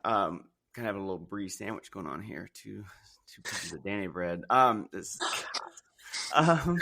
Kind of have a little brie sandwich going on here. Two pieces of Danny bread. This. Um,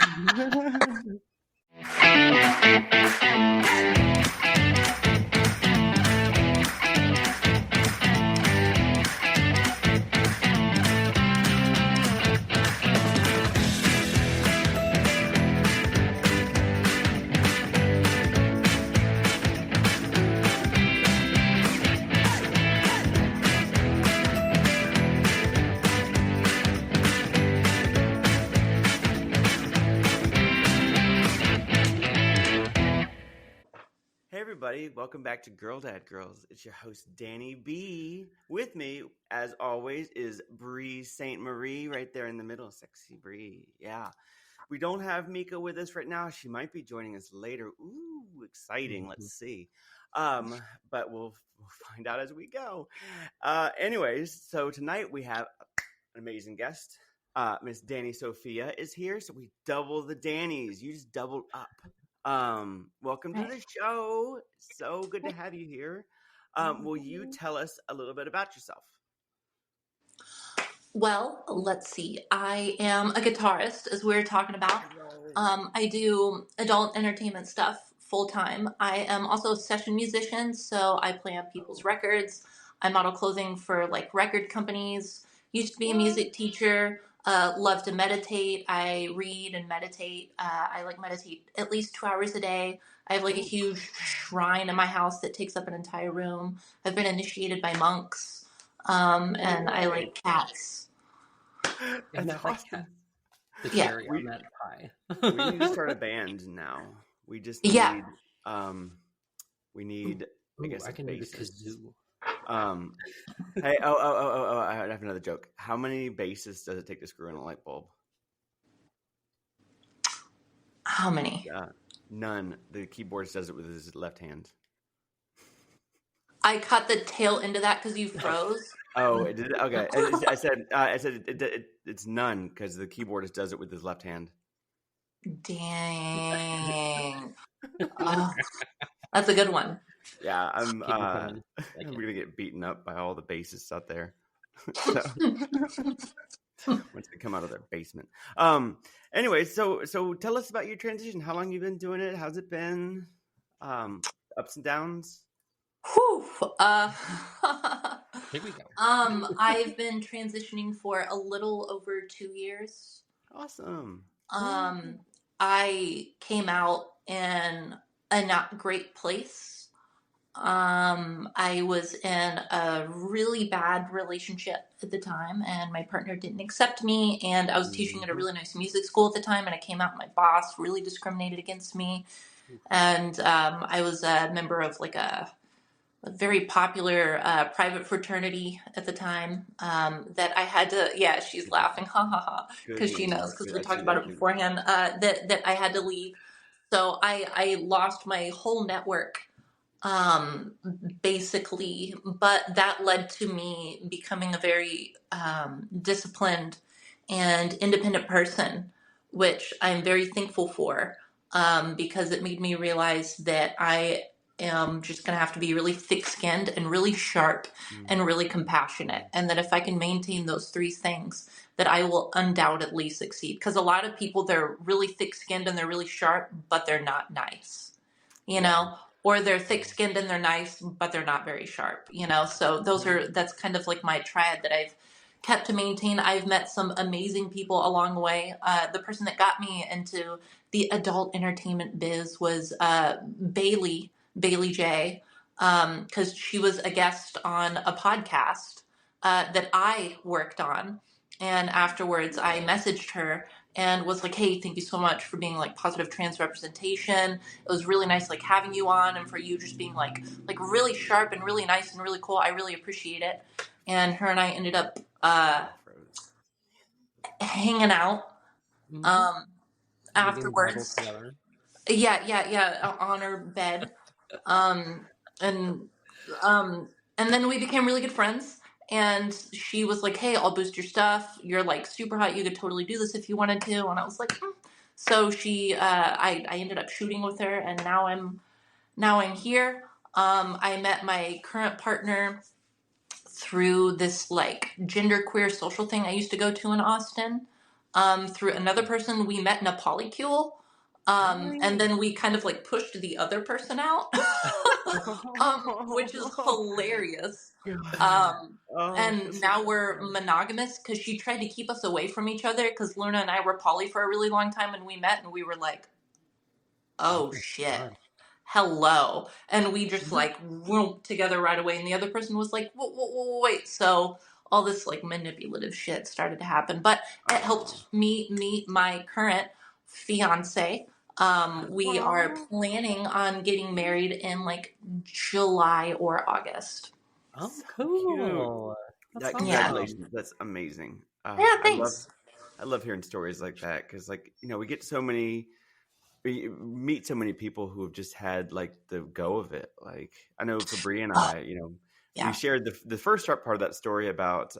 Hey everybody, welcome back to Girl Dad Girls. It's your host Danny B. With me, as always, is Bree Saint Marie right there in the middle. Sexy Bree. Yeah. We don't have Mika with us right now. She might be joining us later. Ooh, exciting. Let's see. But we'll find out as we go. Anyways, so tonight we have an amazing guest. Miss Dani Sophia is here, so we double the Dannys. You just doubled up. Welcome to the show. So good to have you here. Will you tell us a little bit about yourself? Well, let's see. I am a guitarist, as we were talking about. I do adult entertainment stuff full time. I am also a session musician, so I play on people's records. I model clothing for like record companies. Used to be a music teacher. Love to meditate. I read and meditate. I like meditate at least 2 hours a day. I have like a huge shrine in my house that takes up an entire room. I've been initiated by monks. And I like cats. That's awesome. The cherry on that pie. We need to start a band now. We just need I guess I can do the kazoo. Hey, I have another joke. How many bases does it take to screw in a light bulb? How many? None. The keyboardist does it with his left hand. I cut the tail end of that because you froze. Oh, it did. Okay, I said it's none because the keyboardist does it with his left hand. Dang. Oh, that's a good one. Yeah, I'm gonna get beaten up by all the bassists out there. Once they come out of their basement. Anyway, so tell us about your transition. How long you been doing it? How's it been? Ups and downs. Whew. Here we go. I've been transitioning for a little over 2 years. Awesome. I came out in a not great place. I was in a really bad relationship at the time, and my partner didn't accept me, and I was teaching at a really nice music school at the time, and I came out and my boss really discriminated against me. And I was a member of like a very popular private fraternity at the time that I had to, she's laughing, ha ha ha, because she knows, because we talked about it beforehand, that I had to leave. So I lost my whole network, basically, but that led to me becoming a very disciplined and independent person, which I'm very thankful for, because it made me realize that I am just going to have to be really thick-skinned and really sharp and really compassionate, and that if I can maintain those 3 things, that I will undoubtedly succeed. Because a lot of people, they're really thick-skinned and they're really sharp, but they're not nice, you know? Or they're thick-skinned and they're nice, but they're not very sharp, you know? So that's kind of like my triad that I've kept to maintain. I've met some amazing people along the way. The person that got me into the adult entertainment biz was Bailey J, because she was a guest on a podcast that I worked on. And afterwards I messaged her and was like, hey, thank you so much for being like positive trans representation. It was really nice like having you on, and for you just being like really sharp and really nice and really cool. I really appreciate it. And her and I ended up hanging out afterwards. Yeah, on her bed. And then we became really good friends. And she was like, hey, I'll boost your stuff. You're like super hot. You could totally do this if you wanted to. And I was like, So I ended up shooting with her, and now I'm here. I met my current partner through this like genderqueer social thing I used to go to in Austin, through another person we met in a polycule. And then we kind of like pushed the other person out, which is hilarious. And now we're monogamous because she tried to keep us away from each other because Luna and I were poly for a really long time when we met, and we were like, oh shit. God. Hello. And we just like went together right away, and the other person was like, wait. So all this like manipulative shit started to happen, but it helped me meet my current fiance. We are planning on getting married in like July or August. Oh, cool. That's Awesome. congratulations. That's amazing. Yeah, thanks. I love hearing stories like that because, like, we meet so many people who have just had like the go of it. Like, I know for Bree and I, we shared the first part of that story about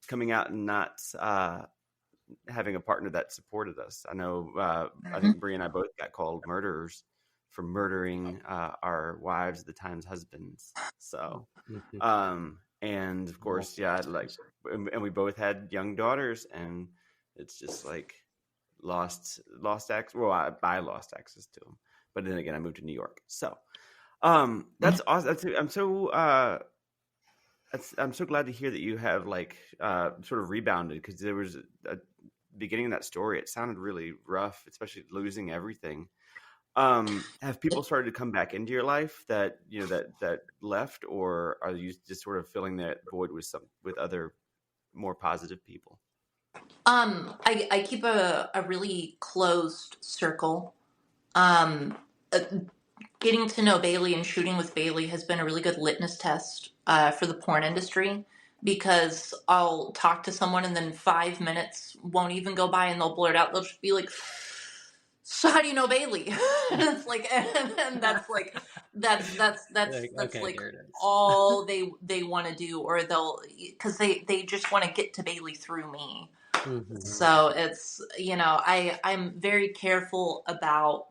coming out and not having a partner that supported us. I know I think Bree and I both got called murderers for murdering our wives at the time's husbands. So and of course, and we both had young daughters, and it's just like lost access. Well, I lost access to them, but then again, I moved to New York. So that's awesome. I'm so glad to hear that you have like sort of rebounded, because there was a beginning of that story. It sounded really rough, especially losing everything. Have people started to come back into your life that that left, or are you just sort of filling that void with other more positive people? I keep a really closed circle. Getting to know Bailey and shooting with Bailey has been a really good litmus test for the porn industry, because I'll talk to someone and then 5 minutes won't even go by and they'll blurt out, they'll just be like, so how do you know Bailey? And it's like, and that's like, that's like all they want to do, or because they just want to get to Bailey through me. Mm-hmm. So it's, I'm very careful about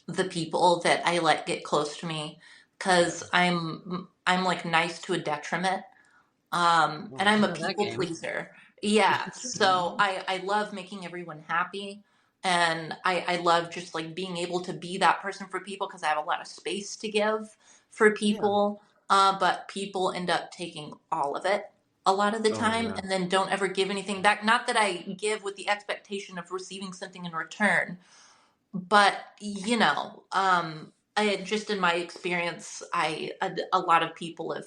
the people that I let get close to me, because I'm like nice to a detriment. And I'm a people pleaser. Yeah. So I love making everyone happy. And I love just like being able to be that person for people, because I have a lot of space to give for people. But people end up taking all of it a lot of the time, and then don't ever give anything back. Not that I give with the expectation of receiving something in return, but I just, in my experience, a lot of people have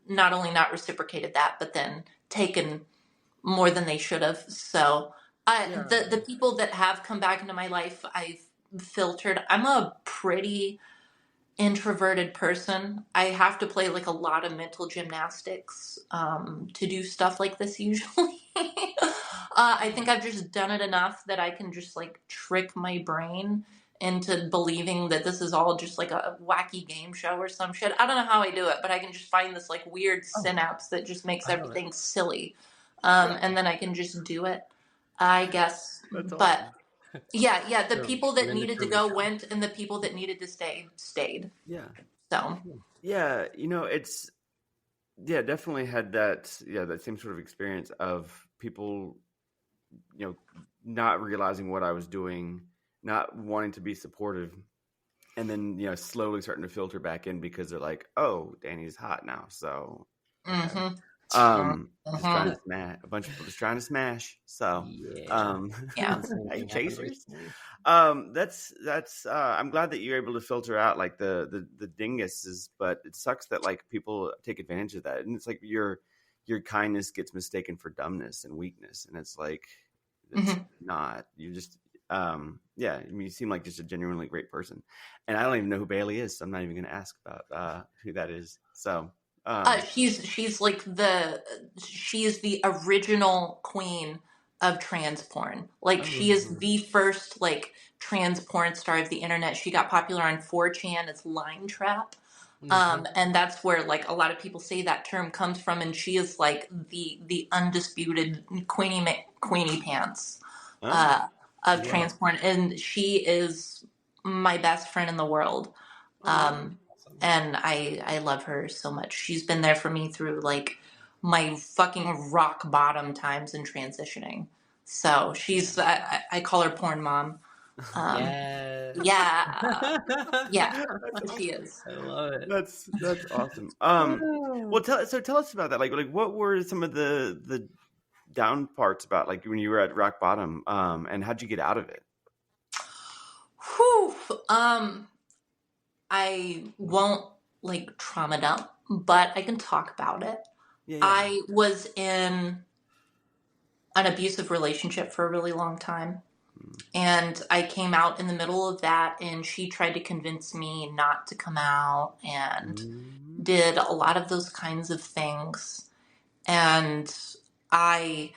not only not reciprocated that, but then taken more than they should have. So the people that have come back into my life, I've filtered. I'm a pretty introverted person. I have to play like a lot of mental gymnastics to do stuff like this usually. I think I've just done it enough that I can just like trick my brain into believing that this is all just like a wacky game show or some shit. I don't know how I do it, but I can just find this like weird synapse that just makes everything silly. And then I can just do it, I guess. That's but awesome. Yeah. The people that needed to go went, and the people that needed to stay stayed. Yeah. So. Yeah, it's definitely had that same sort of experience of people, not realizing what I was doing, not wanting to be supportive, and then slowly starting to filter back in because they're like, oh, Danny's hot now, so okay. Just trying to smash a bunch of people, just trying to smash. So hey, chasers. That's I'm glad that you're able to filter out like the dinguses, but it sucks that like people take advantage of that, and it's like your kindness gets mistaken for dumbness and weakness, and it's like it's not. You just you seem like just a genuinely great person, and I don't even know who Bailey is, so I'm not even going to ask about who that is. So. She's like she is the original queen of trans porn. Like she is the first like trans porn star of the internet. She got popular on 4chan as Line Trap. And that's where like a lot of people say that term comes from, and she is like the undisputed Queenie Pants of trans porn, and she is my best friend in the world. And I love her so much. She's been there for me through like my fucking rock bottom times in transitioning. So she's, I call her porn mom. Yes. Yeah. Yeah, That's she awesome. is. I love it. That's awesome. Well, tell us about that. Like, what were some of the down parts about like when you were at rock bottom? And how'd you get out of it? Whew. I won't like trauma dump, but I can talk about it. Yeah, yeah. I was in an abusive relationship for a really long time. And I came out in the middle of that, and she tried to convince me not to come out and did a lot of those kinds of things. And I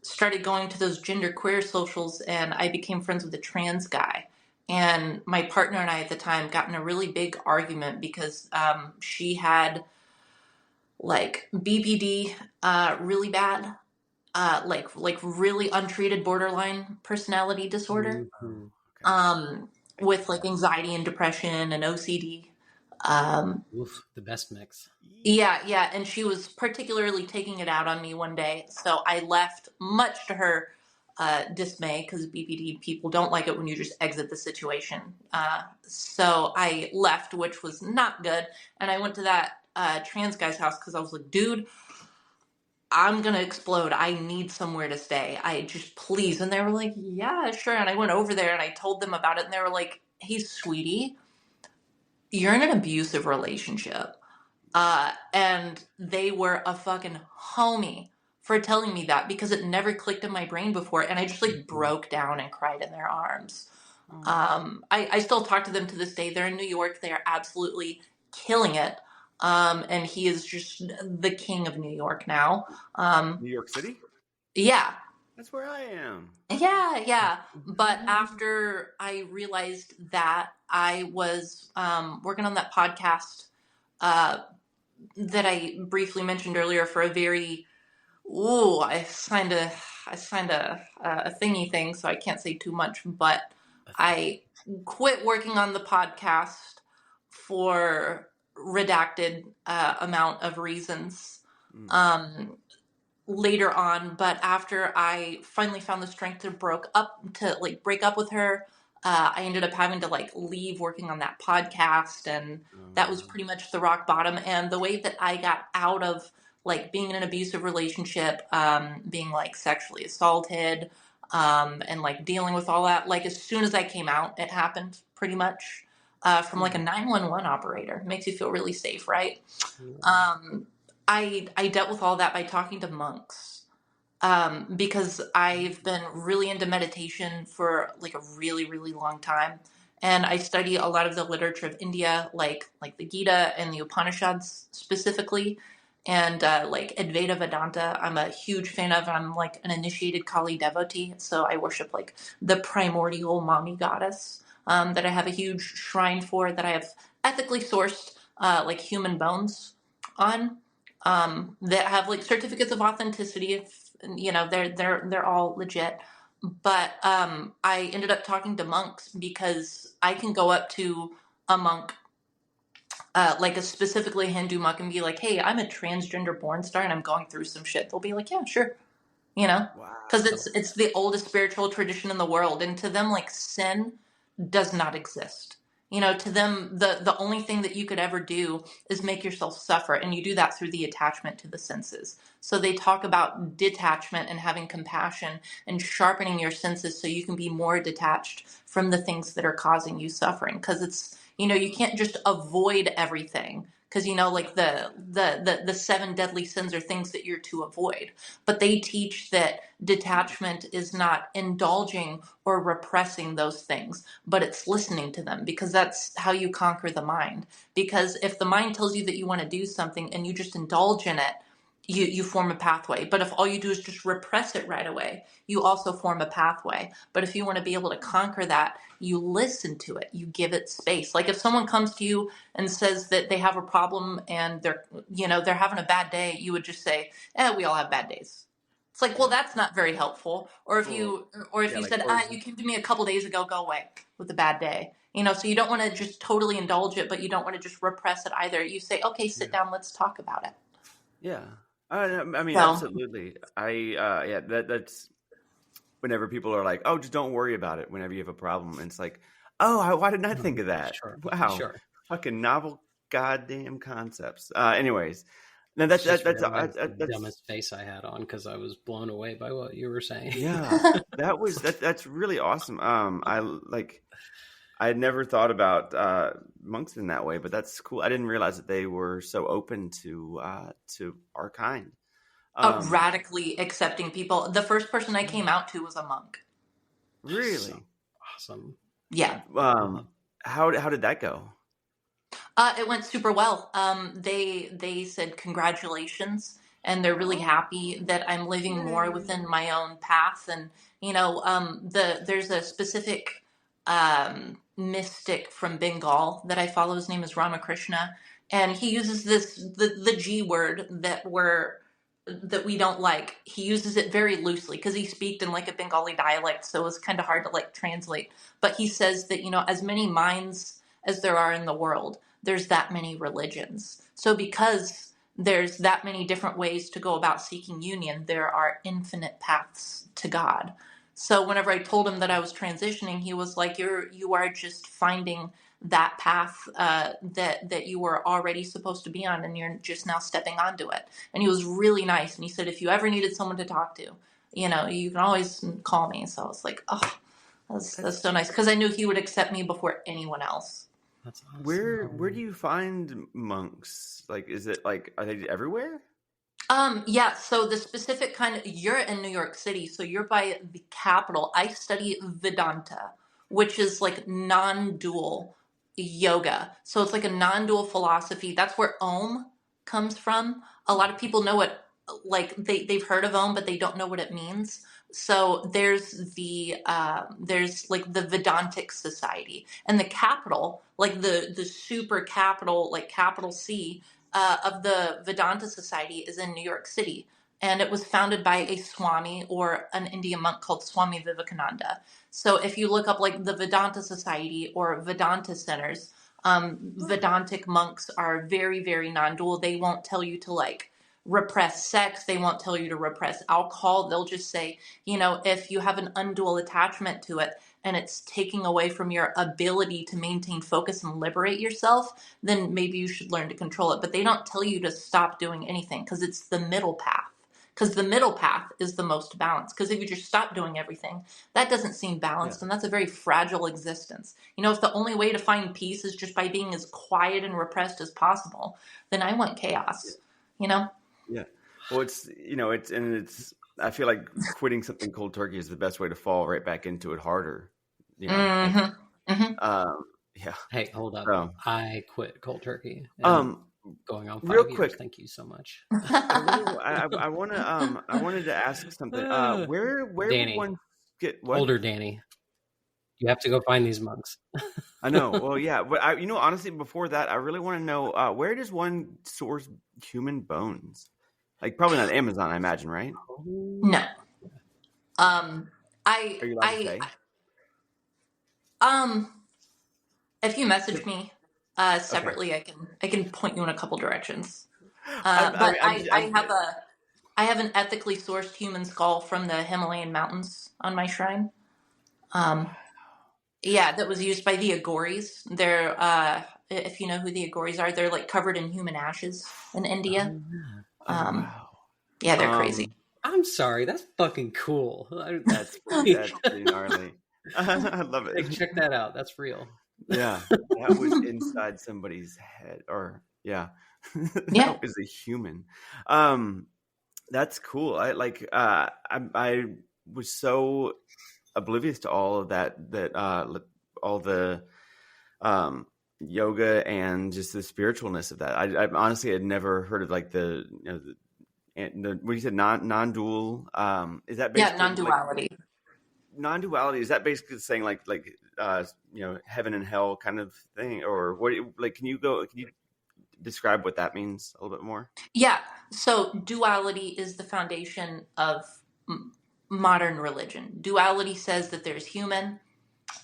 started going to those genderqueer socials, and I became friends with a trans guy. And my partner and I at the time got in a really big argument because she had like BPD really bad, like really untreated borderline personality disorder, Okay. with like anxiety and depression and OCD. Oof, the best mix. Yeah, and she was particularly taking it out on me one day, so I left, much to her dismay, because BPD people don't like it when you just exit the situation. So I left, which was not good, and I went to that trans guy's house because I was like, dude, I'm gonna explode. I need somewhere to stay. I just, please. And they were like, yeah, sure. And I went over there and I told them about it, and they were like, hey, sweetie, you're in an abusive relationship. And they were a fucking homie for telling me that, because it never clicked in my brain before. And I just like broke down and cried in their arms. I still talk to them to this day. They're in New York. They are absolutely killing it. And he is just the king of New York now. New York City? Yeah. That's where I am. Yeah. But after I realized that, I was working on that podcast that I briefly mentioned earlier for a very, I signed a thingy thing, so I can't say too much, but I quit working on the podcast for redacted amount of reasons later on. But after I finally found the strength to break up with her, I ended up having to like leave working on that podcast, and that was pretty much the rock bottom. And the way that I got out of like being in an abusive relationship, being like sexually assaulted, and like dealing with all that, like as soon as I came out, it happened pretty much, from like a 911 operator. It makes you feel really safe, right? I dealt with all that by talking to monks, because I've been really into meditation for like a really, really long time. And I study a lot of the literature of India, like the Gita and the Upanishads specifically, and like Advaita Vedanta. I'm a huge fan of. I'm like an initiated Kali devotee, so I worship like the primordial mommy goddess, that I have a huge shrine for, that I have ethically sourced like human bones on, that have like certificates of authenticity. If you know, they're all legit. But I ended up talking to monks, because I can go up to a monk, like a specifically Hindu monk, and be like, hey, I'm a transgender porn star and I'm going through some shit. They'll be like, yeah, sure. You know, because it's the oldest spiritual tradition in the world, and to them, like, sin does not exist. You know, to them, the only thing that you could ever do is make yourself suffer, and you do that through the attachment to the senses. So they talk about detachment and having compassion and sharpening your senses so you can be more detached from the things that are causing you suffering. Because it's, you know, you can't just avoid everything, because, you know, like the seven deadly sins are things that you're to avoid. But they teach that detachment is not indulging or repressing those things, but it's listening to them, because that's how you conquer the mind. Because if the mind tells you that you want to do something and you just indulge in it, you form a pathway. But if all you do is just repress it right away, you also form a pathway. But if you want to be able to conquer that, you listen to it, you give it space. Like if someone comes to you and says that they have a problem and they're having a bad day, you would just say, we all have bad days. It's like, well, that's not very helpful. Or if you said, you came to me a couple days ago, go away with a bad day. So you don't want to just totally indulge it, but you don't want to just repress it either. You say, okay, sit down, let's talk about it. Yeah. I mean, So, absolutely. That's whenever people are like, oh, just don't worry about it whenever you have a problem. And it's like, oh, why didn't I think of that? Sure. Wow. Sure. Fucking novel goddamn concepts. Anyways. No, That's the dumbest face I had on because I was blown away by what you were saying. Yeah, that's really awesome. I had never thought about monks in that way, but that's cool. I didn't realize that they were so open to our kind. radically accepting people. The first person I came out to was a monk. Really so awesome. Yeah. How did that go? It went super well. They said congratulations, and they're really happy that I'm living more within my own path. And there's a specific mystic from Bengal that I follow. His name is Ramakrishna, and he uses the G word that we don't like. He uses it very loosely because he speaks in like a Bengali dialect, so it's kind of hard to like translate. But he says that as many minds as there are in the world, there's that many religions. So because there's that many different ways to go about seeking union, there are infinite paths to God. So whenever I told him that I was transitioning, he was like, you are just finding that path that you were already supposed to be on, and you're just now stepping onto it. And he was really nice. And he said, if you ever needed someone to talk to, you can always call me. So I was like, oh, that's so nice. Because I knew he would accept me before anyone else. That's awesome. Where do you find monks? Like, is it like, are they everywhere? Yeah, so the specific you're in New York City, so you're by the capital. I study Vedanta, which is like non-dual yoga. So it's like a non-dual philosophy. That's where Om comes from. A lot of people know it, like they've heard of Om, but they don't know what it means. So there's like the Vedantic Society, and the capital, like the super capital, like capital C, of the Vedanta Society is in New York City. And it was founded by a Swami, or an Indian monk called Swami Vivekananda. So if you look up like the Vedanta Society or Vedanta centers, Vedantic monks are very, very non-dual. They won't tell you to like repress sex. They won't tell you to repress alcohol. They'll just say, if you have an undual attachment to it, and it's taking away from your ability to maintain focus and liberate yourself, then maybe you should learn to control it. But they don't tell you to stop doing anything, because it's the middle path. Because the middle path is the most balanced. Because if you just stop doing everything, that doesn't seem balanced, and that's a very fragile existence. If the only way to find peace is just by being as quiet and repressed as possible, then I want chaos. Yeah. Well, I feel like quitting something cold turkey is the best way to fall right back into it harder. Yeah. Hey, hold up. So, I quit cold turkey. Going on 5 real years. quick. Thank you so much. I wanted to ask something. Where Danny, would one get what? Older Danny? You have to go find these monks. I know. Well, yeah, but honestly, before that, I really want to know where does one source human bones? Like, probably not Amazon, I imagine, right? No. Are you allowed to say? If you message me separately, okay, I can point you in a couple directions. But I have an ethically sourced human skull from the Himalayan mountains on my shrine. Yeah, that was used by the Aghoris. They're if you know who the Aghoris are, they're like covered in human ashes in India. Wow. Yeah, they're crazy. I'm sorry, that's fucking cool. That's pretty gnarly. I love it. Hey, check that out. That's real. Yeah, that was inside somebody's head, or that was a human. That's cool. I was so oblivious to all of that all the yoga and just the spiritualness of that. I honestly had never heard of like the what you said, non-dual. Is that basically non-duality? Like, non-duality, is that basically saying like heaven and hell kind of thing, or what? Like, can you describe what that means a little bit more? Yeah. So duality is the foundation of modern religion. Duality says that there's human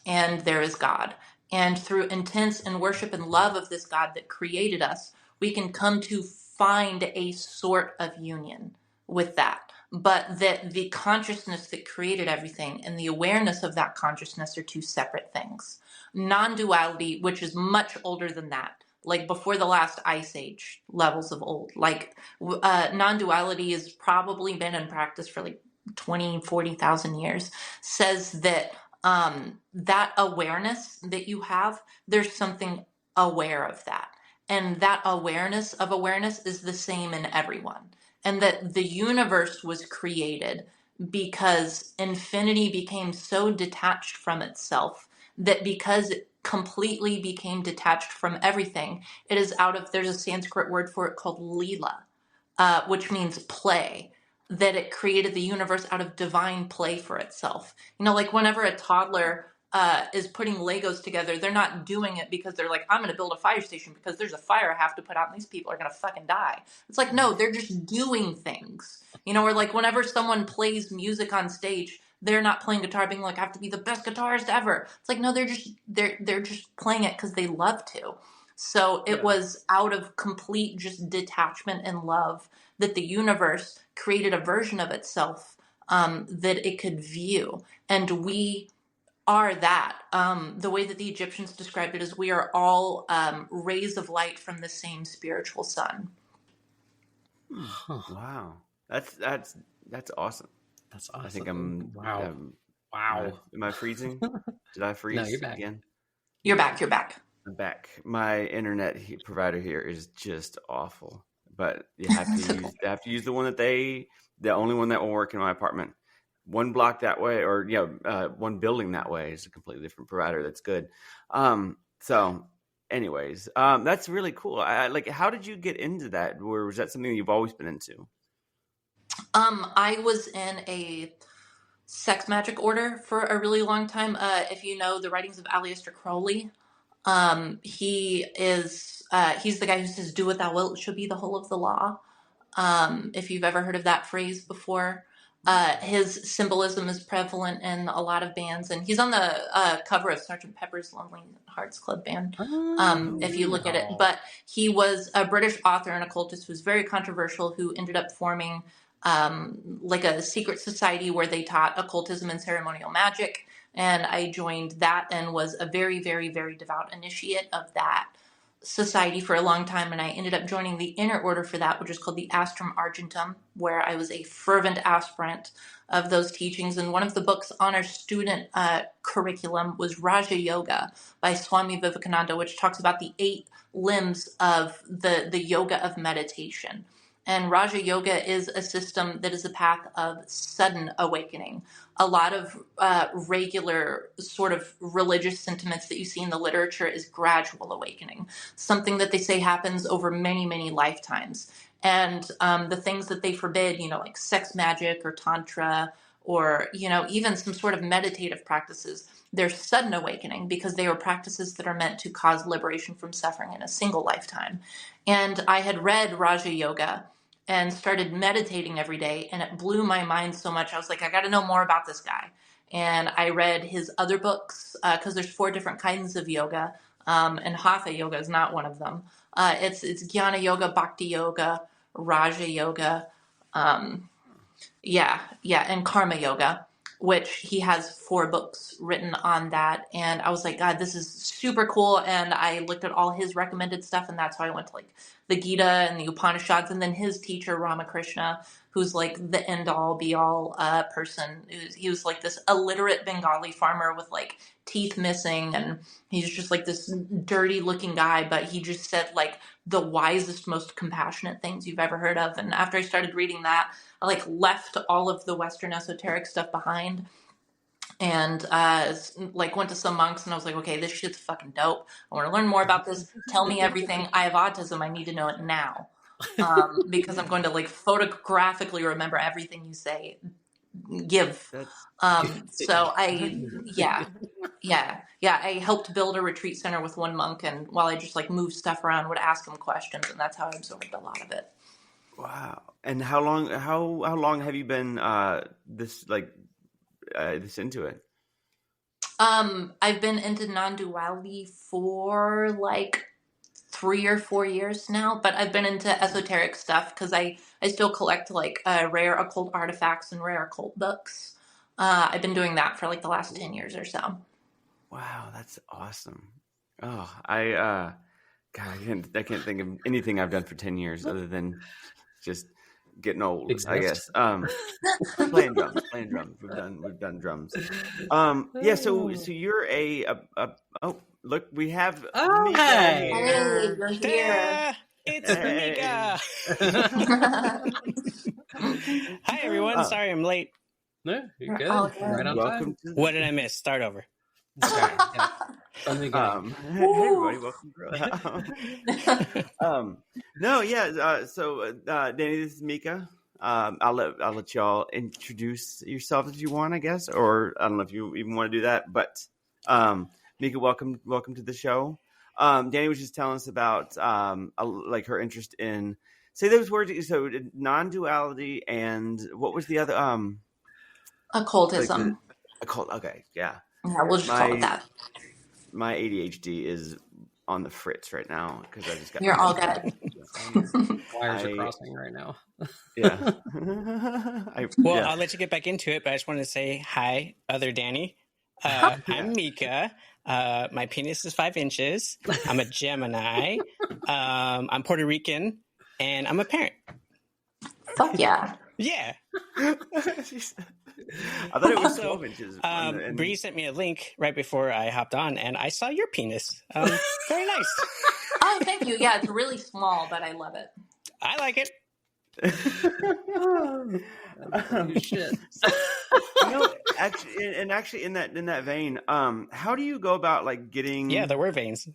and there is God. And through intense and worship and love of this God that created us, we can come to find a sort of union with that. But that the consciousness that created everything and the awareness of that consciousness are two separate things. Non-duality, which is much older than that, like before the last ice age levels of old, like non-duality has probably been in practice for like 40,000 years, says that that awareness that you have, there's something aware of that. And that awareness of awareness is the same in everyone. And that the universe was created because infinity became so detached from itself that because it completely became detached from everything, it is out of, there's a Sanskrit word for it called lila, which means play, that it created the universe out of divine play for itself. You know, like whenever a toddler is putting Legos together, they're not doing it because they're like, I'm going to build a fire station because there's a fire I have to put out and these people are going to fucking die. It's like, no, they're just doing things. You know, or like whenever someone plays music on stage, they're not playing guitar being like, I have to be the best guitarist ever. It's like, no, they're just playing it because they love to. So it was out of complete just detachment and love that the universe created a version of itself that it could view. And we are that. The way that the Egyptians described it is we are all rays of light from the same spiritual sun. Wow. That's awesome. That's awesome. I think I'm... Wow. Am I freezing? Did I freeze? No, you're back. Again? You're back. I'm back. My internet provider here is just awful. But you have to use the one the only one that will work in my apartment. One block that way, or one building that way is a completely different provider. That's good. So, anyways, that's really cool. How did you get into that? Or was that something you've always been into? I was in a sex magic order for a really long time. If you know the writings of Aleister Crowley, he's the guy who says, "Do what thou wilt shall be the whole of the law." If you've ever heard of that phrase before. His symbolism is prevalent in a lot of bands, and he's on the cover of Sgt. Pepper's Lonely Hearts Club Band, if you look at it. But he was a British author and occultist who was very controversial, who ended up forming like a secret society where they taught occultism and ceremonial magic. And I joined that and was a very, very, very devout initiate of that society for a long time, and I ended up joining the inner order for that, which is called the Astrum Argentum, where I was a fervent aspirant of those teachings. And one of the books on our student curriculum was Raja Yoga by Swami Vivekananda, which talks about the 8 limbs of the yoga of meditation. And Raja Yoga is a system that is a path of sudden awakening. A lot of regular sort of religious sentiments that you see in the literature is gradual awakening, something that they say happens over many, many lifetimes. And the things that they forbid, like sex magic or tantra or, even some sort of meditative practices, they're sudden awakening because they are practices that are meant to cause liberation from suffering in a single lifetime. And I had read Raja Yoga and started meditating every day, and it blew my mind so much. I was like, I got to know more about this guy. And I read his other books because there's 4 different kinds of yoga, and Hatha yoga is not one of them. It's Jnana yoga, Bhakti yoga, Raja yoga, and Karma yoga, which he has 4 books written on that. And I was like, God, this is super cool. And I looked at all his recommended stuff, and that's how I went to like the Gita and the Upanishads, and then his teacher Ramakrishna, who's like the end all be all person. He was like this illiterate Bengali farmer with like teeth missing, and he's just like this dirty looking guy, but he just said like the wisest, most compassionate things you've ever heard of. And after I started reading that, I like left all of the Western esoteric stuff behind and like went to some monks, and I was like, okay, this shit's fucking dope. I want to learn more about this. Tell me everything. I have autism. I need to know it now. Because I'm going to like photographically remember everything you say. So I helped build a retreat center with one monk, and while I just like moved stuff around, would ask him questions, and that's how I absorbed a lot of it. Wow. And how long have you been this into it? I've been into non-duality for like 3 or 4 years now, but I've been into esoteric stuff because I still collect like rare occult artifacts and rare occult books. I've been doing that for like the last 10 years or so. Wow, that's awesome. Oh, God, I can't think of anything I've done for 10 years other than just getting old, I guess. Playing drums. We've done drums. Yeah. So you're oh, look, we have Mika hey. Hey, here. you're here. It's Hey. Mika. Hi, everyone. Sorry I'm late. No, you're good. all good. Right on Welcome time. to What did I miss? Start over. Okay, yeah. From the beginning. hey everybody, welcome. No, yeah. So Danny, this is Mika. I'll let y'all introduce yourselves if you want, I guess, or I don't know if you even want to do that. But Mika, welcome to the show. Danny was just telling us about like her interest in, say those words. So non-duality and what was the other Occultism. like occult? Okay, yeah. Yeah, we'll just call it that. My ADHD is on the fritz right now because I just got. You're all good. Wires are crossing right now. Yeah. I'll let you get back into it, but I just wanted to say hi, other Danny. I'm Mika. My penis is 5 inches. I'm a Gemini. I'm Puerto Rican, and I'm a parent. Fuck yeah. Yeah. I thought it was 12 inches. Bree sent me a link right before I hopped on, and I saw your penis. Very nice. Oh, thank you. Yeah, it's really small, but I love it. I like it. Shit. Actually, in that vein, how do you go about like getting? Yeah, there were veins.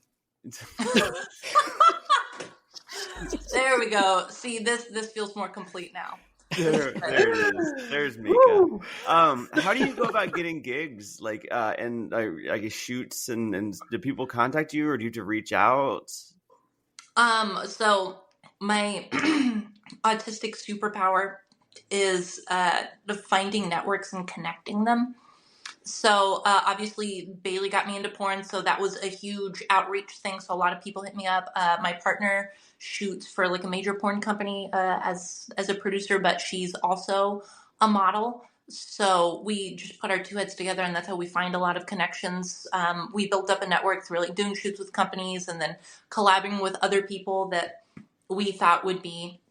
There we go. See, this feels more complete now. There it is. There's Mika. How do you go about getting gigs, like, and I guess shoots, and do people contact you, or do you have to reach out? So my autistic superpower is finding networks and connecting them. So obviously Bailey got me into porn, so that was a huge outreach thing. So a lot of people hit me up. My partner shoots for like a major porn company as a producer, but she's also a model. So we just put our two heads together, and that's how we find a lot of connections. We built up a network through like doing shoots with companies and then collabing with other people that we thought would be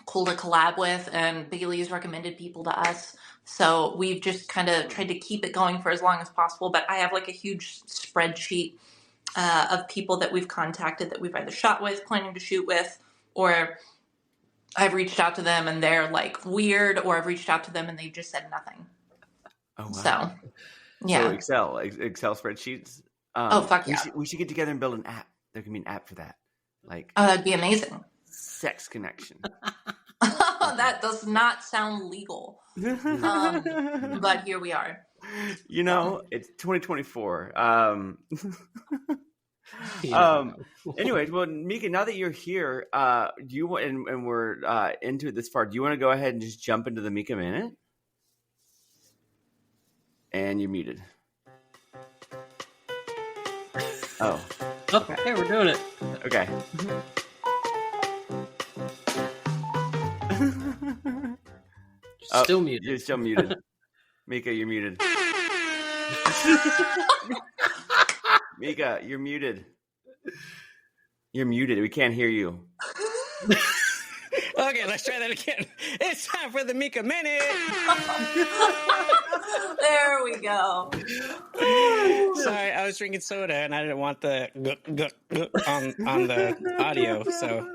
cool to collab with, and Bailey's recommended people to us. So we've just kind of tried to keep it going for as long as possible. But I have like a huge spreadsheet of people that we've contacted that we've either shot with, planning to shoot with, or I've reached out to them and they're like weird, or I've reached out to them and they've just said nothing. Oh wow. So yeah. So Excel spreadsheets. Oh fuck yeah. We should get together and build an app. There can be an app for that. Like, oh, that'd be amazing. Sex connection. That does not sound legal. But here we are. You know, it's 2024. Anyways, well, Mika, now that you're here, do you want, and we're into it this far, do you want to go ahead and just jump into the Mika Minute? And you're muted. Oh. Okay, we're doing it. Okay. Still muted. You're still muted. Mika, you're muted. Mika, you're muted. You're muted. We can't hear you. Okay, let's try that again. It's time for the Mika Minute. There we go. Sorry, I was drinking soda and I didn't want the on the audio, so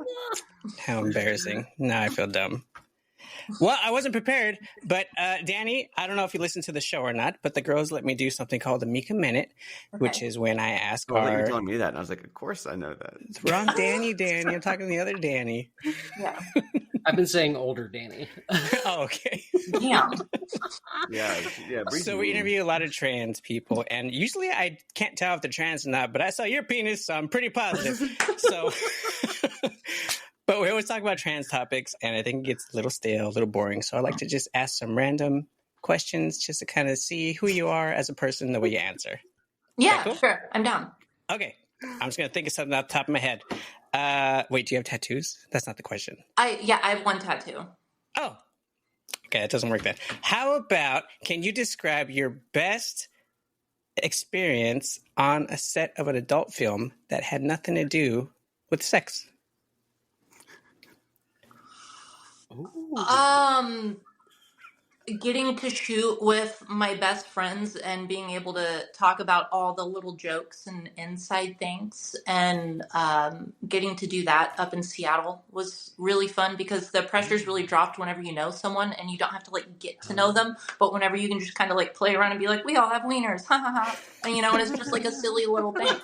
how embarrassing. Now I feel dumb. Well, I wasn't prepared, but Danny, I don't know if you listened to the show or not, but the girls let me do something called the Mika Minute, which is when I ask you were telling me that, and I was like, of course I know that. It's wrong, Danny. I'm talking to the other Danny. Yeah. I've been saying older Danny. Oh, okay. Yeah. Yeah. So we interview a lot of trans people, and usually I can't tell if they're trans or not, but I saw your penis, so I'm pretty positive. So... But we always talk about trans topics, and I think it gets a little stale, a little boring. So I like to just ask some random questions just to kind of see who you are as a person, the way you answer. Yeah, cool? sure. I'm down. Okay. I'm just going to think of something off the top of my head. Wait, do you have tattoos? That's not the question. I have one tattoo. Oh. Okay, that doesn't work then. How about, can you describe your best experience on a set of an adult film that had nothing to do with sex? Ooh. Getting to shoot with my best friends and being able to talk about all the little jokes and inside things, and getting to do that up in Seattle was really fun because the pressure's really dropped whenever you know someone and you don't have to like get to know them, but whenever you can just kind of like play around and be like, we all have wieners, ha ha ha, and and it's just like a silly little thing,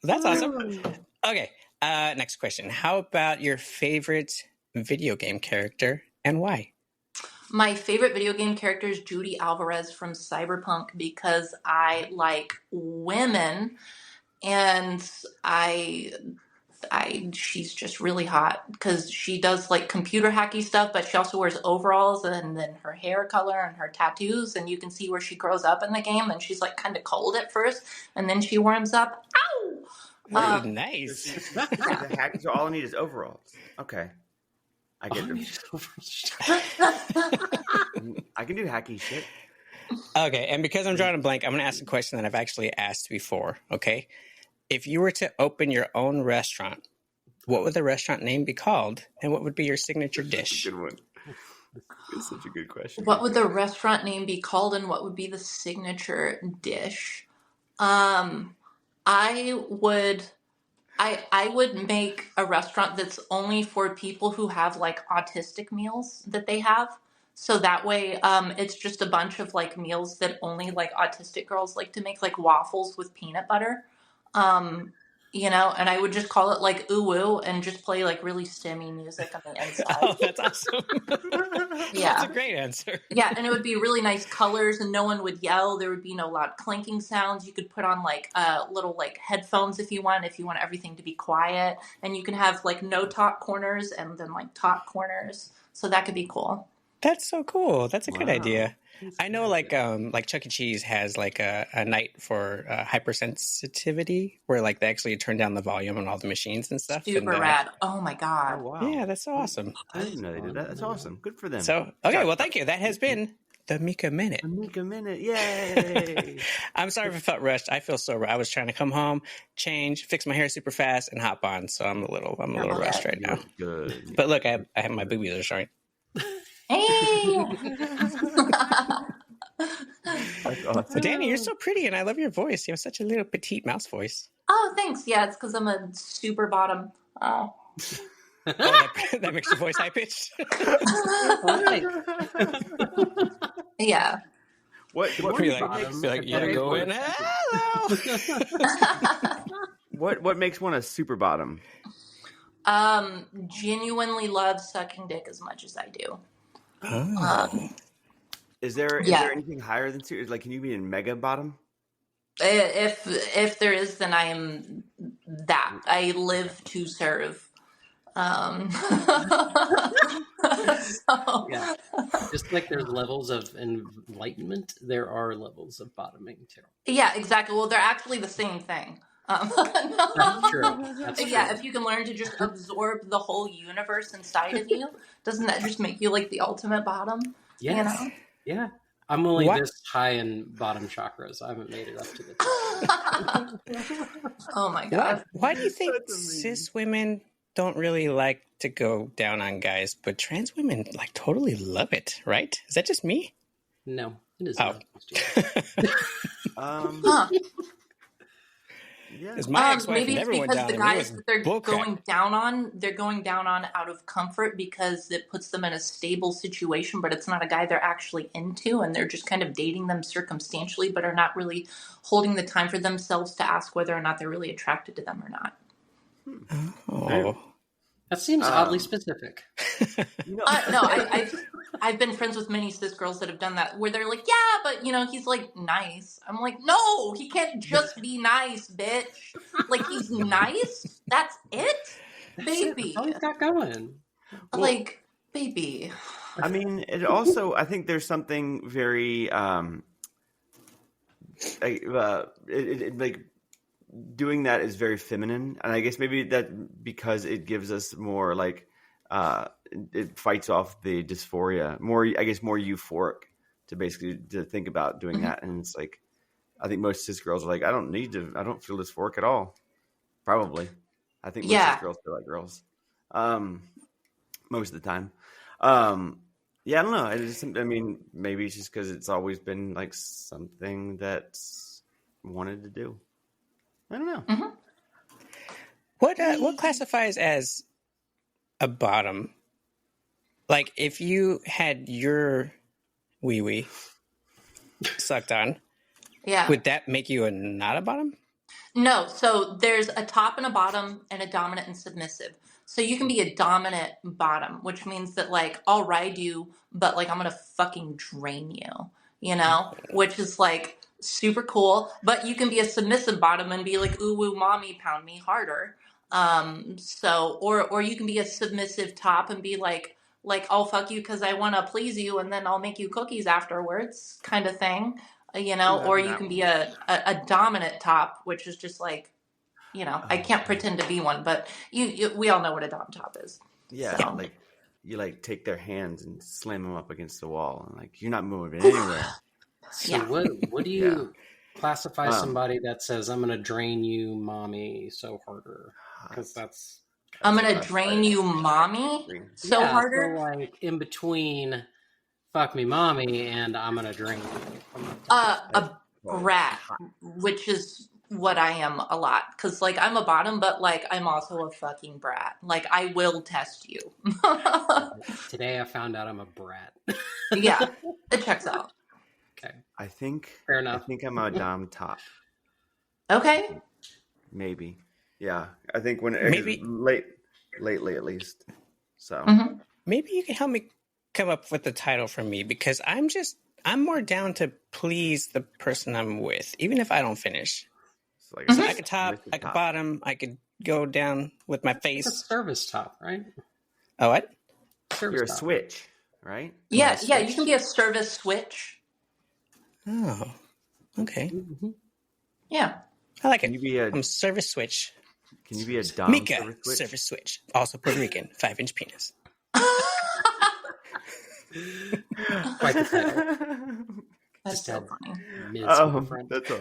That's awesome. Okay, next question. How about your favorite video game character and why? My favorite video game character is Judy Alvarez from Cyberpunk because I like women, and she's just really hot because she does like computer hacky stuff, but she also wears overalls, and then her hair color and her tattoos, and you can see where she grows up in the game, and she's like kind of cold at first, and then she warms up. Ow! Nice. So all I need is overalls. Okay. I get them. I can do hacky shit. Okay, and because I'm drawing a blank, I'm going to ask a question that I've actually asked before, okay? If you were to open your own restaurant, what would the restaurant name be called, and what would be your signature dish? Good one. It's such a good question. What would the restaurant name be called, and what would be the signature dish? I would make a restaurant that's only for people who have like autistic meals that they have. So that way, it's just a bunch of like meals that only like autistic girls like to make, like waffles with peanut butter. And I would just call it like ooh woo and just play like really stimmy music on the inside. Oh, that's awesome. Yeah. That's a great answer. Yeah, and it would be really nice colors, and no one would yell. There would be no loud clinking sounds. You could put on like little like headphones if you want everything to be quiet, and you can have like no talk corners and then like talk corners. So that could be cool. That's so cool. That's a good idea. I know like Chuck E. Cheese has like a night for hypersensitivity where like they actually turn down the volume on all the machines and stuff. Super rad. Oh my God. Oh, wow. Yeah, that's so awesome. I didn't know they did that. That's awesome. Good for them. So, okay, well, thank you. That has been the Mika Minute. The Mika Minute. Yay. I'm sorry if I felt rushed. I feel so. I was trying to come home, change, fix my hair super fast, and hop on. So I'm a little rushed right now. Good. But look, I have my boobies are showing. Hey. That's awesome. So Dani, you're so pretty, and I love your voice. You have such a little petite mouse voice. Oh, thanks. Yeah, it's because I'm a super bottom. Oh. That makes your voice high pitched. Yeah. What makes one a super bottom? Genuinely love sucking dick as much as I do. Oh. Is there anything higher than super? Like, can you be in mega bottom? If there is, then I am that. I live to serve. Yeah. Just like there's levels of enlightenment, there are levels of bottoming too. Yeah, exactly. Well, they're actually the same thing. That's true. Yeah, if you can learn to just absorb the whole universe inside of you, doesn't that just make you like the ultimate bottom? Yes. Yeah. I'm only this high in bottom chakras. I haven't made it up to the top. Oh my God. Why do you think cis women don't really like to go down on guys, but trans women like totally love it, right? Is that just me? No, it is not. Yeah. My maybe it's because the guys that they're going down on out of comfort because it puts them in a stable situation, but it's not a guy they're actually into, and they're just kind of dating them circumstantially, but are not really holding the time for themselves to ask whether or not they're really attracted to them or not. Oh. That seems oddly specific. No, I've been friends with many cis girls that have done that, where they're like, yeah, but he's like nice. I'm like, no, he can't just be nice, bitch. Like, he's nice. That's it, baby. How is that going? Like, baby. I mean, it also, I think there's something very, like doing that is very feminine. And I guess maybe that because it gives us more like, it fights off the dysphoria more, I guess more euphoric to basically to think about doing that. And it's like, I think most cis girls are like, I don't feel dysphoric at all. Probably. I think most cis girls feel like girls. Most of the time. Yeah, I don't know. I mean, maybe it's just because it's always been like something that's wanted to do. I don't know. Mm-hmm. What classifies as a bottom? Like if you had your wee wee sucked on, would that make you not a bottom? No, so there's a top and a bottom and a dominant and submissive. So you can be a dominant bottom, which means that like I'll ride you, but like I'm gonna fucking drain you, you know, which is like super cool. But you can be a submissive bottom and be like, ooh, woo, mommy, pound me harder. So or you can be a submissive top and be like I'll fuck you because I want to please you, and then I'll make you cookies afterwards, kind of thing. You know, or you can be a dominant top, which is just like, you know, I can't pretend to be one, but we all know what a dom top is. Yeah, so. like you like take their hands and slam them up against the wall, and like you're not moving anywhere. So what do you classify somebody that says I'm gonna drain you, mommy, so harder? Because that's I'm gonna drain you, mommy, so harder. So like in between. Fuck me, mommy, and I'm gonna drain you. A brat, which is what I am a lot. Because, like, I'm a bottom, but, like, I'm also a fucking brat. Like, I will test you. Today I found out I'm a brat. Yeah, it checks out. Okay. I think, fair enough. I think I'm a dom top. Okay. Maybe. Yeah. I think when lately at least. So. Maybe you can help me come up with the title for me, because I'm more down to please the person I'm with, even if I don't finish. So I could top, I could bottom, I could go down with my face. It's a service top, right? Oh, what? You're a switch, right? Yeah, you can be a service switch. Oh, okay. Yeah. I like it. Can you be I'm service switch. Can you be a dom Mika service switch? Also Puerto Rican, 5-inch penis. Quite the title. That's so funny. That's all.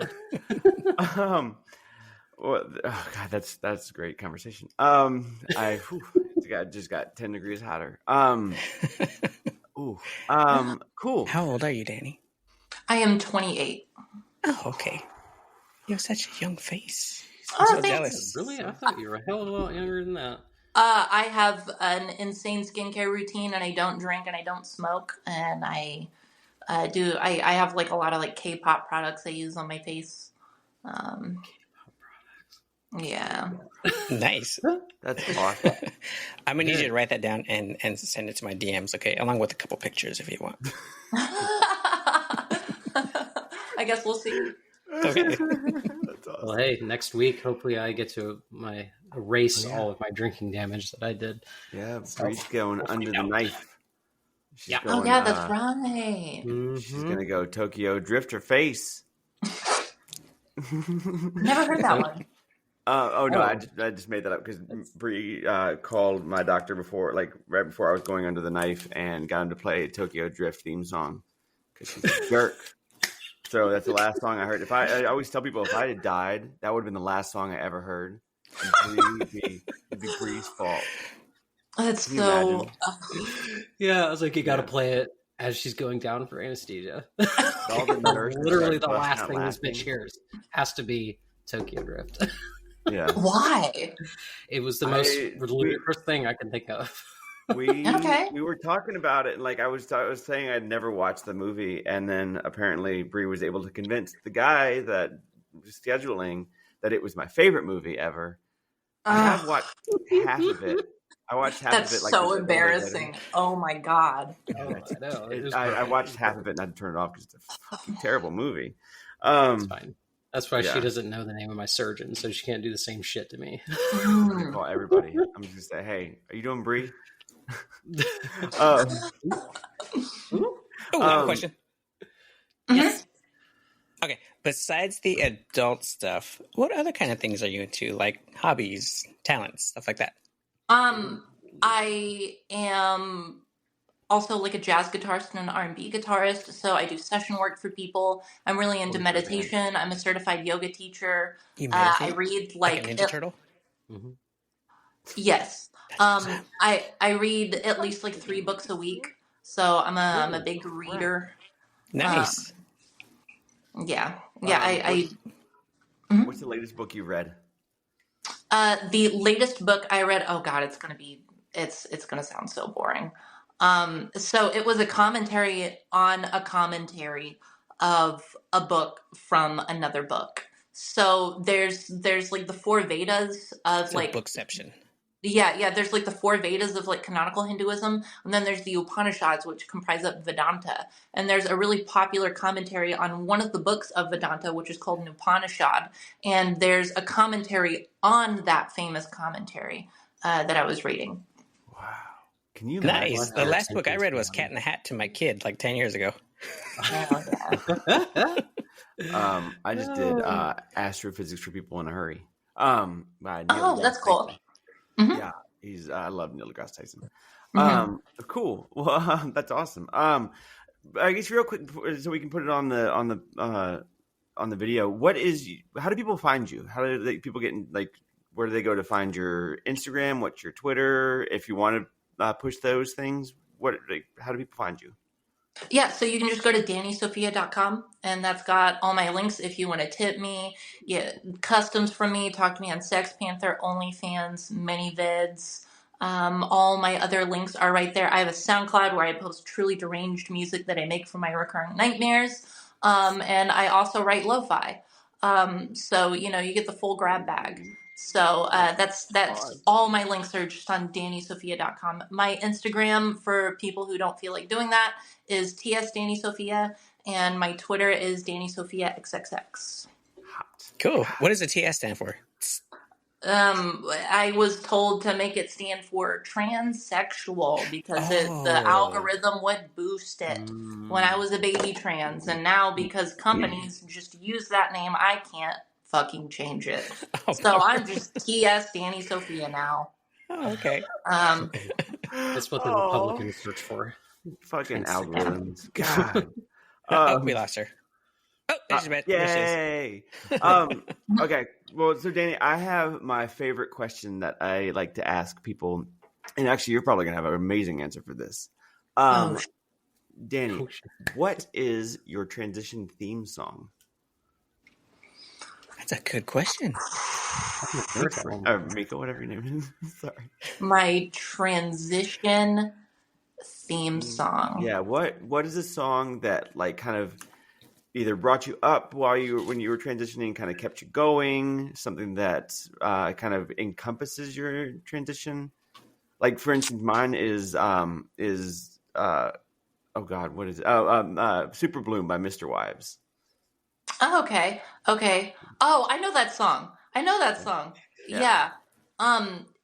Well, oh god, that's a great conversation. I just got 10 degrees hotter. Cool. How old are you, Dani? I am 28. Oh, okay. You have such a young face. I'm so jealous. Really? I thought you were a hell of a lot younger than that. I have an insane skincare routine, and I don't drink, and I don't smoke, and I have like a lot of like K-pop products I use on my face. K-pop products. Yeah. Nice. That's awesome. I'm gonna need you to write that down and send it to my DMs, okay? Along with a couple pictures if you want. I guess we'll see. Okay. That's awesome. Well, hey, next week, hopefully I get to erase all of my drinking damage that I did. Yeah, Bree's going under the knife. Yeah. Going, that's right. She's going to go Tokyo Drift her face. Never heard that one. I just made that up because Bree called my doctor right before I was going under the knife and got him to play a Tokyo Drift theme song because she's a jerk. So that's the last song I heard. I always tell people if I had died, that would have been the last song I ever heard. It'd be Bree's fault. That's so. Yeah, I was like, you got to play it as she's going down for anesthesia. Literally the last thing this bitch hears has to be Tokyo Drift. Yeah. Why? It was the most ludicrous thing I can think of. We were talking about it, and like I was saying I'd never watched the movie, and then apparently Bree was able to convince the guy that was scheduling that it was my favorite movie ever. I have watched half of it. I watched half of it. That's so embarrassing. Oh my god. I watched half of it and I had to turn it off because it's a fucking terrible movie. It's fine. That's why she doesn't know the name of my surgeon, so she can't do the same shit to me. I'm gonna call everybody. I'm just gonna say, hey, are you doing Bree? Question. Yes. Okay. Besides the adult stuff, what other kind of things are you into? Like hobbies, talents, stuff like that? I am also like a jazz guitarist and an R&B guitarist, so I do session work for people. I'm really into meditation. I'm a certified yoga teacher. You meditate? I read like a Ninja Turtle? Yes. I read at least like 3 books a week, so I'm a big reader. Nice. Yeah. What's the latest book you read? The latest book I read, oh God, it's gonna sound so boring. So it was a commentary on a commentary of a book from another book. So there's like the 4 Vedas of It's like bookception. Yeah, there's like the 4 Vedas of like canonical Hinduism, and then there's the Upanishads, which comprise of Vedanta. And there's a really popular commentary on one of the books of Vedanta, which is called an Upanishad. And there's a commentary on that famous commentary that I was reading. Wow. Can you imagine? Nice. The last book I read was Cat in the Hat to my kid like 10 years ago. Oh, yeah. I just did Astrophysics for People in a Hurry. That's cool. Mm-hmm. Yeah, I love Neil deGrasse Tyson. Cool. Well, that's awesome. I guess real quick, so we can put it on the video. How do people find you? How do people get in, like, where do they go to find your Instagram? What's your Twitter? If you want to push those things, how do people find you? Yeah, so you can just go to DaniSophia.com, and that's got all my links if you want to tip me, get customs from me, talk to me on Sex Panther, OnlyFans, ManyVids. All my other links are right there. I have a SoundCloud where I post truly deranged music that I make for my recurring nightmares, and I also write lo-fi. So, you get the full grab bag. So that's all my links are just on DaniSophia.com. My Instagram, for people who don't feel like doing that, is TS Dani Sophia, and my Twitter is Dani Sophia XXX. Cool. What does the TS stand for? I was told to make it stand for transsexual because the algorithm would boost it when I was a baby trans, and now because companies just use that name, I can't fucking change it. I'm just TS Dani Sophia now. Oh, okay. That's what the Republicans search for. Fucking algorithms. God. We lost her. Oh, there's your yay. Okay. Well, so Dani, I have my favorite question that I like to ask people, and actually, you're probably gonna have an amazing answer for this. Dani, what is your transition theme song? That's a good question. Miko, whatever your name is. Sorry. My transition theme song. Yeah. What is a song that like kind of either brought you up when you were transitioning, kind of kept you going, something that kind of encompasses your transition? Like, for instance, mine is oh God, what is it? Super Bloom by Mr. Wives. Oh, okay. Oh, I know that song. Yeah.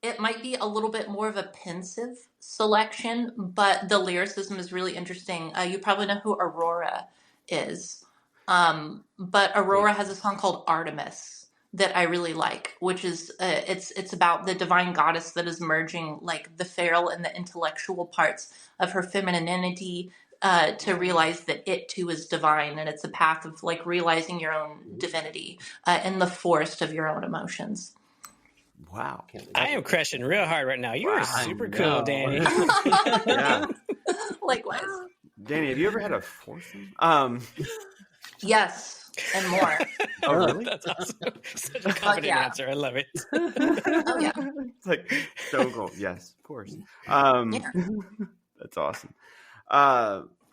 It might be a little bit more of a pensive selection, but the lyricism is really interesting. You probably know who Aurora is. But Aurora has a song called Artemis that I really like, which is it's about the divine goddess that is merging like the feral and the intellectual parts of her femininity to realize that it too is divine, and it's a path of like realizing your own divinity in the forest of your own emotions. Wow. I am crushing real hard right now. You are super cool, Dani. Yeah. Likewise. Dani, have you ever had a foursome? Yes, and more. Oh, really? That's awesome. Such a confident answer. I love it. Oh, yeah. It's like so cool. Yes, of course. That's awesome.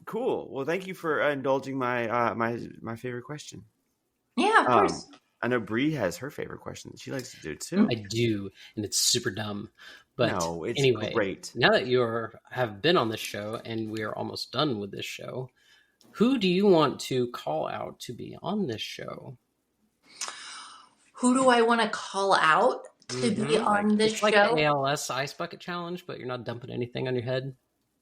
Cool. Well, thank you for indulging my my favorite question. Yeah, of course. I know Bree has her favorite question that she likes to do too. I do, and it's super dumb. But no, it's anyway, great. Now that you have been on this show and we are almost done with this show, who do you want to call out to be on this show? Who do I want to call out to be on this it's show. Like the ALS Ice Bucket Challenge, but you're not dumping anything on your head.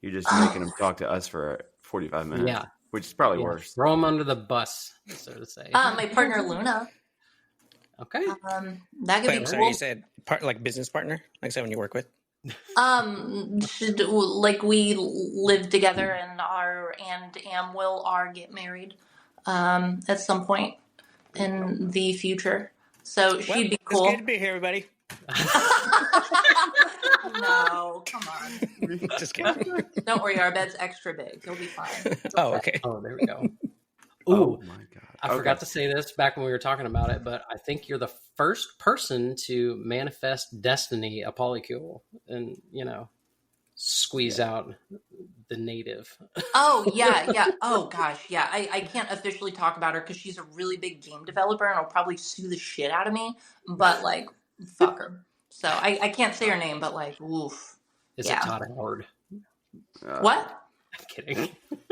You're just making them talk to us for 45 minutes. Yeah. Which is probably worse. Throw them under the bus, so to say. My partner, Luna. Okay. That could be I'm cool. sorry, you said like business partner? Like someone you work with? Like we live together and will get married at some point in the future. So she'd be cool. It's good to be here, everybody. No, come on. Just kidding. Don't worry, our bed's extra big. You'll be fine. Oh, okay. Oh, there we go. Oh my God. I forgot to say this back when we were talking about it, but I think you're the first person to manifest destiny a polycule and, squeeze out the native. Oh, yeah. Oh, gosh, yeah. I can't officially talk about her because she's a really big game developer and will probably sue the shit out of me. But, like, fuck her. So I can't say her name, but, like, oof. Is it Todd Howard? What? I'm kidding.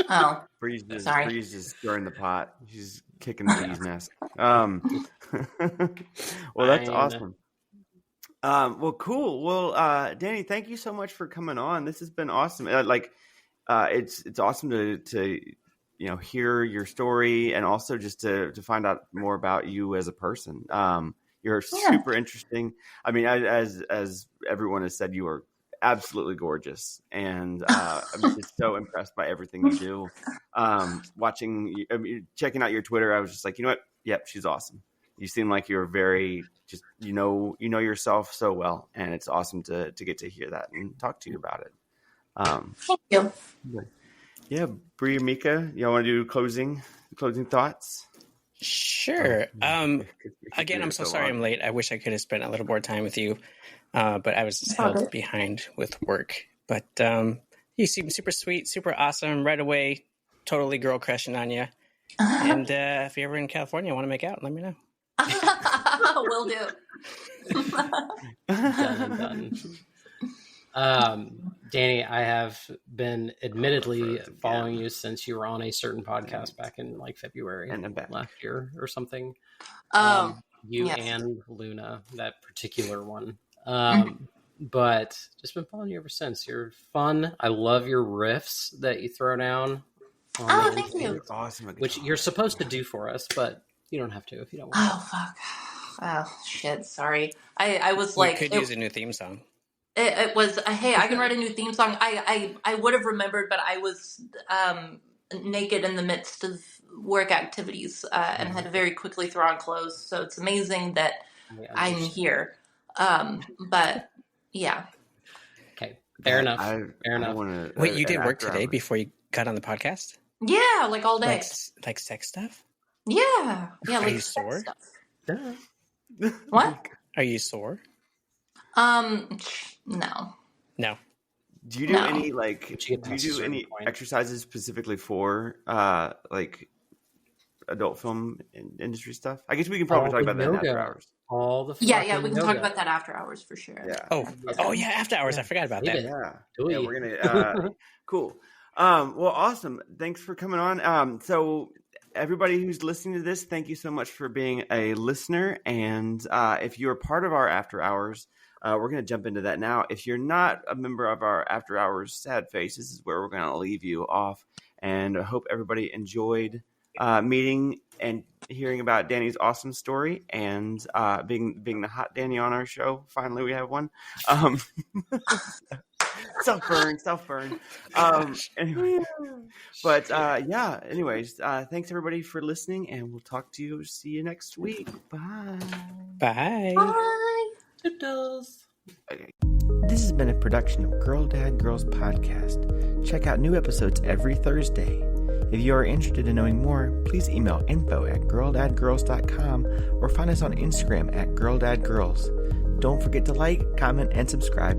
Oh, Breeze sorry. is stirring the pot. She's kicking the bee's nest. Well, that's awesome. Well, cool. Well, Dani, thank you so much for coming on. This has been awesome. It's awesome to hear your story and also just to find out more about you as a person. You're super interesting. I mean, as everyone has said, you are absolutely gorgeous, and I'm just so impressed by everything you do. Checking out your Twitter, I was just like, you know what? Yep, she's awesome. You seem like you're very just you know yourself so well, and it's awesome to get to hear that and talk to you about it. Thank you. Yeah, Bree or Mika, y'all want to do closing thoughts? Sure. Again, I'm so sorry I'm late. I wish I could have spent a little more time with you, but I was held behind with work. But you seem super sweet, super awesome. Right away, totally girl crushing on you. And if you're ever in California, want to make out, let me know. Will do. Done. Dani, I have been admittedly following you since you were on a certain podcast back in like February last year or something. And Luna, that particular one. But just been following you ever since. You're fun. I love your riffs that you throw down. Thank you. Awesome. Which you're supposed to do for us, but you don't have to if you don't want. Oh, fuck. Oh, shit. Sorry. I was like... We could use a new theme song. It was, hey, I can write a new theme song. I would have remembered, but I was naked in the midst of work activities and had to very quickly throw on clothes. So it's amazing that I'm here. But, yeah. Okay. Fair enough. Fair enough. Wait, you did work today before you got on the podcast? Yeah, like all day. Like sex stuff? Yeah. Yeah, Are like you sore? Stuff. What? Are you sore? No. Do you do any any exercises specifically for like adult film industry stuff? I guess we can probably talk about that after hours. We can talk about that after hours for sure. Yeah. Oh yeah, after hours. I forgot about that. Yeah, we're gonna cool. Well, awesome. Thanks for coming on. So everybody who's listening to this, thank you so much for being a listener. And if you're part of our after hours, we're going to jump into that now. If you're not a member of our after hours sad face, this is where we're going to leave you off. And I hope everybody enjoyed meeting and hearing about Dani's awesome story and being the hot Dani on our show. Finally, we have one. Self-burn. Anyway, but anyways, thanks everybody for listening, and we'll talk to you. See you next week. Bye. Bye. Toodles. Okay. This has been a production of Girl Dad Girls Podcast. Check out new episodes every Thursday. If you are interested in knowing more, please email info@girldadgirls.com or find us on Instagram @girldadgirls. Don't forget to like, comment, and subscribe.